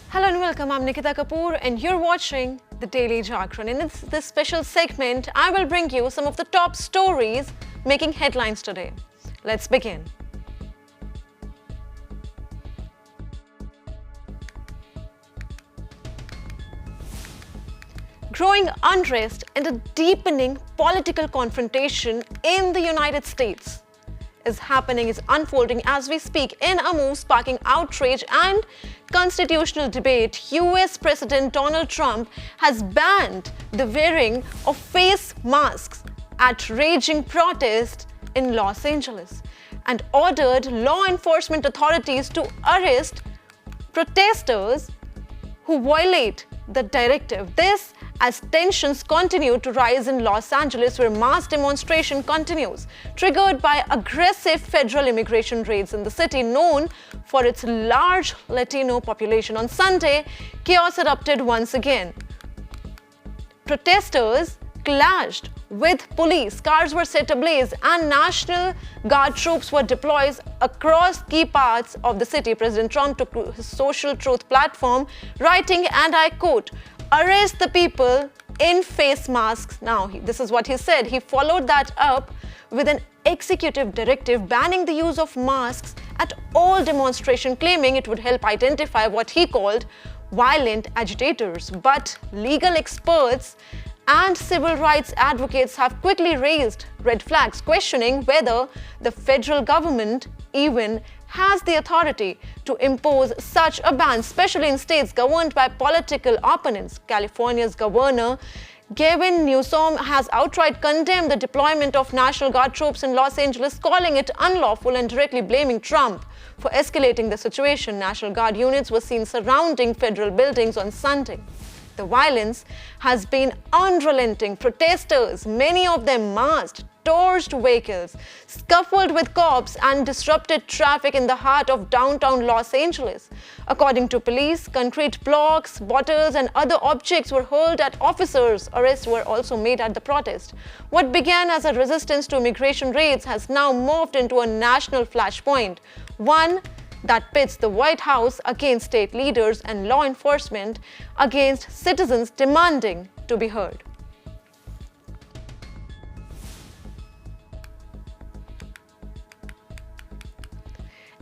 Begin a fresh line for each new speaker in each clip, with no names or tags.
Hello and welcome, I'm Nikita Kapoor and you're watching the Daily Jagran. In this special segment, I will bring you some of the top stories making headlines today. Let's begin. Growing unrest and a deepening political confrontation in the United States is unfolding as we speak in a move sparking outrage and constitutional debate. US President Donald Trump has banned the wearing of face masks at raging protests in Los Angeles and ordered law enforcement authorities to arrest protesters who violate the directive. This as tensions continue to rise in Los Angeles, where mass demonstration continues, triggered by aggressive federal immigration raids in the city known for its large Latino population. On Sunday, chaos erupted once again. Protesters clashed with police, cars were set ablaze, and National Guard troops were deployed across key parts of the city. President Trump took to his social truth platform, writing, and I quote, "Arrest the people in face masks now." This is what he said. He followed that up with an executive directive banning the use of masks at all demonstrations, claiming it would help identify what he called violent agitators. But legal experts and civil rights advocates have quickly raised red flags, questioning whether the federal government even has the authority to impose such a ban, especially in states governed by political opponents. California's Governor Gavin Newsom has outright condemned the deployment of National Guard troops in Los Angeles, calling it unlawful and directly blaming Trump for escalating the situation. National Guard units were seen surrounding federal buildings on Sunday. The violence has been unrelenting. Protesters, many of them masked, torched vehicles, scuffled with cops, and disrupted traffic in the heart of downtown Los Angeles. According to police, concrete blocks, bottles, and other objects were hurled at officers. Arrests were also made at the protest. What began as a resistance to immigration raids has now morphed into a national flashpoint, one that pits the White House against state leaders and law enforcement against citizens demanding to be heard.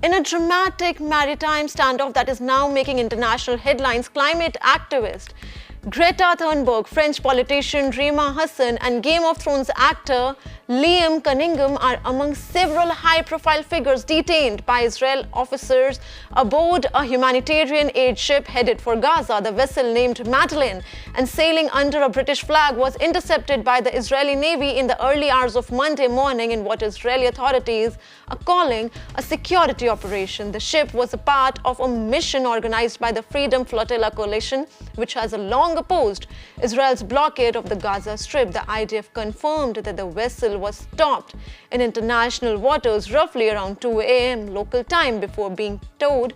In a dramatic maritime standoff that is now making international headlines, climate activist Greta Thunberg, French politician Rima Hassan, and Game of Thrones actor Liam Cunningham are among several high-profile figures detained by Israeli officers aboard a humanitarian aid ship headed for Gaza. The vessel, named Madleen and sailing under a British flag, was intercepted by the Israeli Navy in the early hours of Monday morning in what Israeli authorities are calling a security operation. The ship was a part of a mission organized by the Freedom Flotilla Coalition, which has long opposed Israel's blockade of the Gaza Strip. The IDF confirmed that the vessel was stopped in international waters roughly around 2 a.m. local time before being towed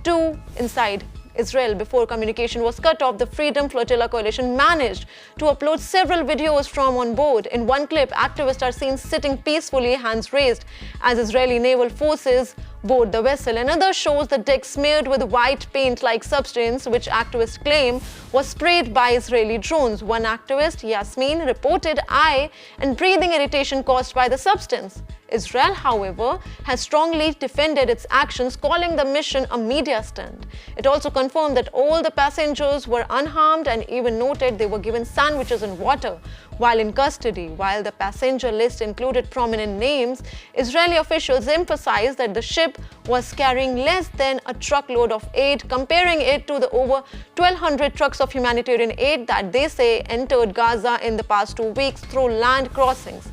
to inside Israel. Before communication was cut off, the Freedom Flotilla Coalition managed to upload several videos from on board. In one clip, activists are seen sitting peacefully, hands raised, as Israeli naval forces board the vessel. Another shows the deck smeared with white paint-like substance, which activists claim was sprayed by Israeli drones. One activist, Yasmin, reported eye and breathing irritation caused by the substance. Israel, however, has strongly defended its actions, calling the mission a media stunt. It also confirmed that all the passengers were unharmed and even noted they were given sandwiches and water while in custody. While the passenger list included prominent names, Israeli officials emphasized that the ship was carrying less than a truckload of aid, comparing it to the over 1,200 trucks of humanitarian aid that they say entered Gaza in the past 2 weeks through land crossings.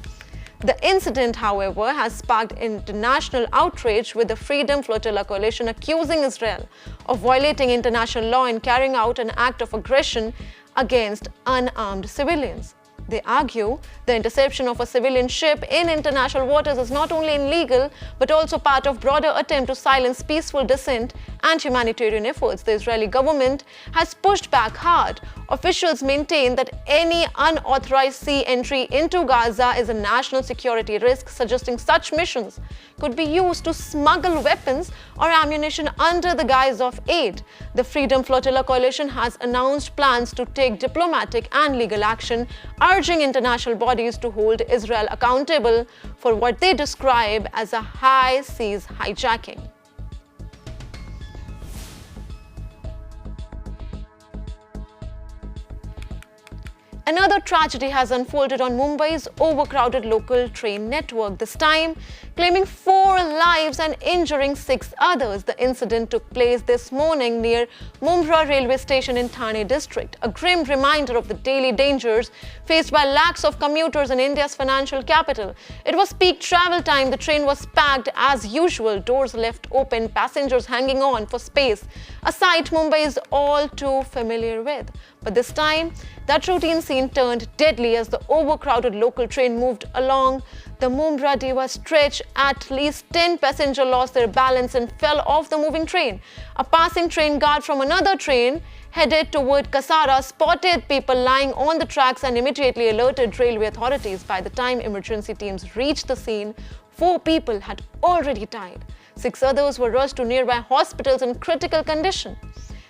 The incident, however, has sparked international outrage, with the Freedom Flotilla Coalition accusing Israel of violating international law and carrying out an act of aggression against unarmed civilians. They argue the interception of a civilian ship in international waters is not only illegal but also part of broader attempt to silence peaceful dissent and humanitarian efforts. The Israeli government has pushed back hard, Officials maintain that any unauthorized sea entry into Gaza is a national security risk, suggesting such missions could be used to smuggle weapons or ammunition under the guise of aid. The Freedom Flotilla Coalition has announced plans to take diplomatic and legal action, urging international bodies to hold Israel accountable for what they describe as a high seas hijacking. Another tragedy has unfolded on Mumbai's overcrowded local train network, this time claiming 4 lives and injuring 6 others. The incident took place this morning near Mumbai railway station in Thane district, a grim reminder of the daily dangers faced by lakhs of commuters in India's financial capital. It was peak travel time. The train was packed as usual, doors left open, passengers hanging on for space, a sight Mumbai is all too familiar with. But this time, that routine scene turned deadly as the overcrowded local train moved along the Mumbai-Diva stretch. At least 10 passengers lost their balance and fell off the moving train. A passing train guard from another train headed toward Kasara spotted people lying on the tracks and immediately alerted railway authorities. By the time emergency teams reached the scene, 4 people had already died. 6 others were rushed to nearby hospitals in critical condition.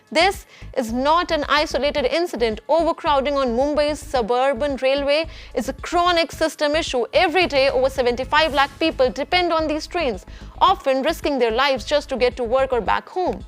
This is not an isolated incident. Overcrowding on Mumbai's suburban railway is a chronic system issue. Every day, over 75 lakh people depend on these trains, often risking their lives just to get to work or back home.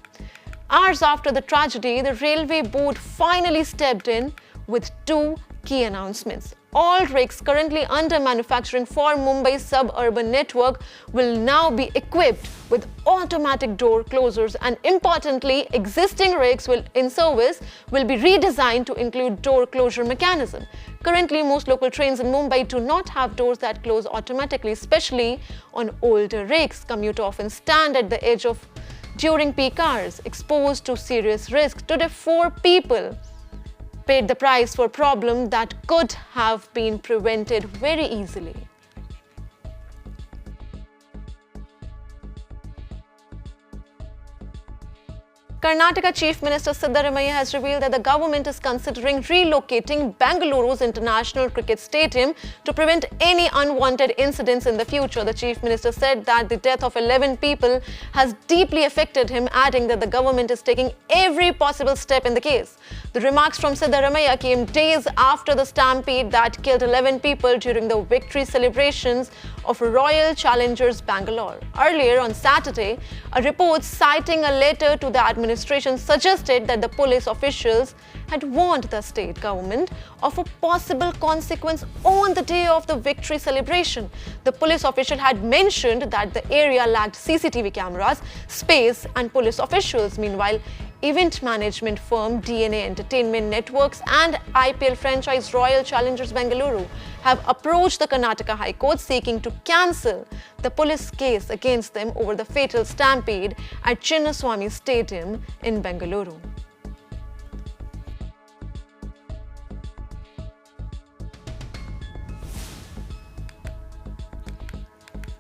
Hours after the tragedy, the railway board finally stepped in with 2 key announcements. All rakes currently under manufacturing for Mumbai's suburban network will now be equipped with automatic door closers, and importantly, existing rakes in service will be redesigned to include door closure mechanism. Currently, most local trains in Mumbai do not have doors that close automatically, especially on older rakes. Commuters often stand at the edge of during peak hours, exposed to serious risk. Today, 4 people paid the price for a problem that could have been prevented very easily. Karnataka Chief Minister Siddaramaiah has revealed that the government is considering relocating Bengaluru's International Cricket Stadium to prevent any unwanted incidents in the future. The Chief Minister said that the death of 11 people has deeply affected him, adding that the government is taking every possible step in the case. The remarks from Siddaramaiah came days after the stampede that killed 11 people during the victory celebrations of Royal Challengers Bangalore. Earlier on Saturday, a report citing a letter to the administration suggested that the police officials had warned the state government of a possible consequence on the day of the victory celebration. The police official had mentioned that the area lacked CCTV cameras, space, and police officials. Meanwhile, event management firm DNA Entertainment Networks and IPL franchise Royal Challengers Bengaluru have approached the Karnataka High Court seeking to cancel the police case against them over the fatal stampede at Chinnaswamy Stadium in Bengaluru.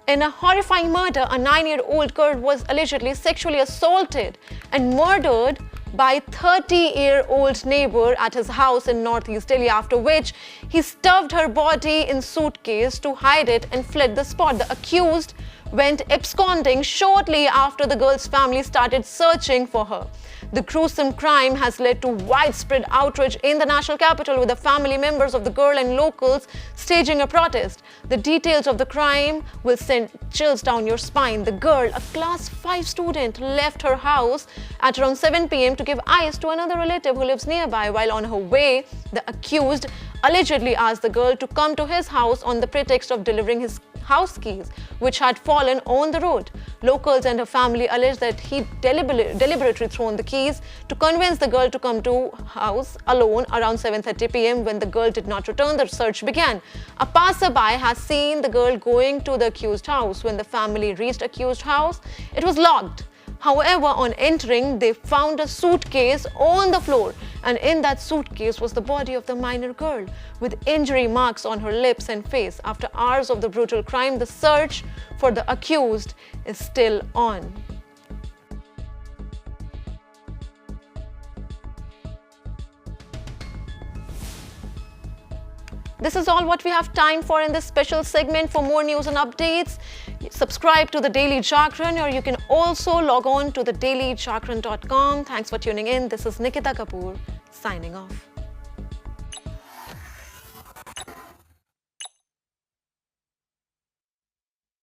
In a horrifying murder, a 9-year-old girl was allegedly sexually assaulted and murdered by a 30-year-old neighbor at his house in northeast Delhi, after which he stuffed her body in suitcase to hide it and fled the spot. The accused went absconding shortly after the girl's family started searching for her. The gruesome crime has led to widespread outrage in the national capital, with the family members of the girl and locals staging a protest. The details of the crime will send chills down your spine. The girl, a class 5 student, left her house at around 7 p.m. to give ice to another relative who lives nearby. While on her way, the accused allegedly asked the girl to come to his house on the pretext of delivering his house keys, which had fallen on the road. Locals and her family allege that he deliberately thrown the keys to convince the girl to come to house alone around 7:30 p.m. When the girl did not return, the search began. A passerby has seen the girl going to the accused house. When the family reached accused house, it was locked. However, on entering, they found a suitcase on the floor, and in that suitcase was the body of the minor girl, with injury marks on her lips and face. After hours of the brutal crime, the search for the accused is still on. This is all what we have time for in this special segment. For more news and updates, subscribe to the Daily Jagran, or you can also log on to thedailyjagran.com. Thanks for tuning in. This is Nikita Kapoor signing off.